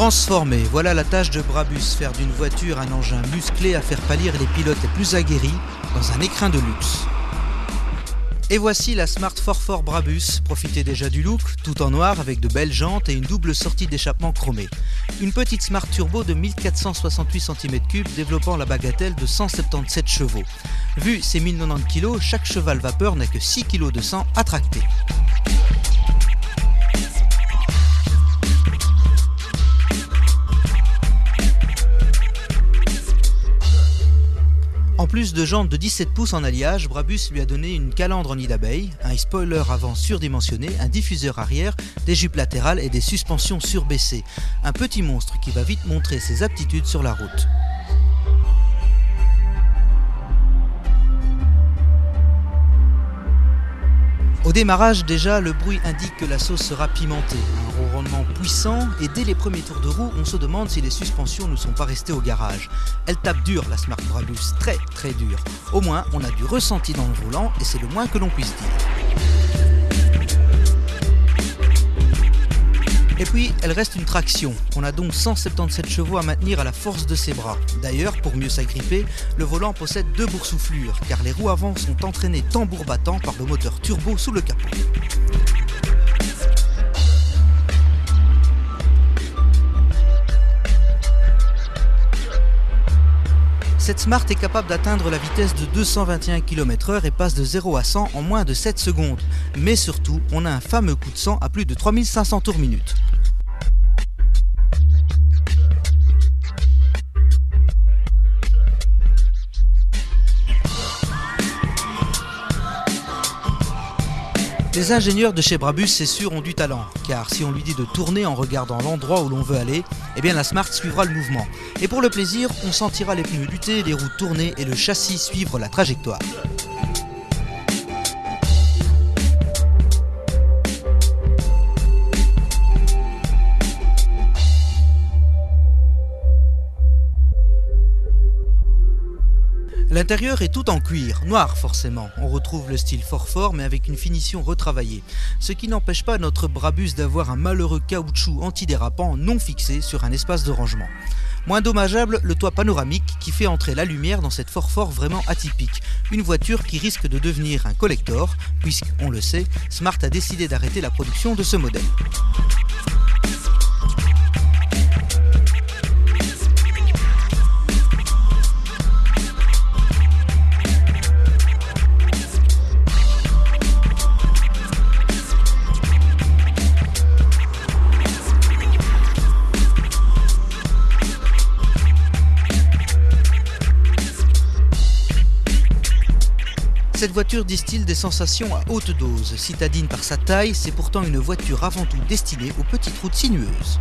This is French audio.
Transformer, voilà la tâche de Brabus, faire d'une voiture un engin musclé à faire pâlir les pilotes les plus aguerris dans un écrin de luxe. Et voici la Smart 44 Brabus, profitez déjà du look, tout en noir avec de belles jantes et une double sortie d'échappement chromée. Une petite Smart Turbo de 1468 cm3 développant la bagatelle de 177 chevaux. Vu ses 1090 kg, chaque cheval vapeur n'a que 6 kg de sang à tracter. En plus de jantes de 17 pouces en alliage, Brabus lui a donné une calandre en nid d'abeille, un spoiler avant surdimensionné, un diffuseur arrière, des jupes latérales et des suspensions surbaissées. Un petit monstre qui va vite montrer ses aptitudes sur la route. Au démarrage déjà, le bruit indique que la sauce sera pimentée, un ronronnement puissant et dès les premiers tours de roue, on se demande si les suspensions ne sont pas restées au garage. Elle tape dur la Smart Brabus, très dur. Au moins, on a du ressenti dans le volant et c'est le moins que l'on puisse dire. Et puis, elle reste une traction. On a donc 177 chevaux à maintenir à la force de ses bras. D'ailleurs, pour mieux s'agripper, le volant possède 2 boursouflures, car les roues avant sont entraînées tambour battant par le moteur turbo sous le capot. Cette Smart est capable d'atteindre la vitesse de 221 km/h et passe de 0 à 100 en moins de 7 secondes. Mais surtout, on a un fameux coup de sang à plus de 3500 tours minute. Les ingénieurs de chez Brabus, c'est sûr, ont du talent, car si on lui dit de tourner en regardant l'endroit où l'on veut aller, eh bien la Smart suivra le mouvement. Et pour le plaisir, on sentira les pneus lutter, les roues tourner et le châssis suivre la trajectoire. L'intérieur est tout en cuir, noir forcément. On retrouve le style fort mais avec une finition retravaillée. Ce qui n'empêche pas notre Brabus d'avoir un malheureux caoutchouc antidérapant non fixé sur un espace de rangement. Moins dommageable, le toit panoramique qui fait entrer la lumière dans cette fort vraiment atypique. Une voiture qui risque de devenir un collector, puisque, on le sait, Smart a décidé d'arrêter la production de ce modèle. Cette voiture distille des sensations à haute dose. Citadine par sa taille, c'est pourtant une voiture avant tout destinée aux petites routes sinueuses.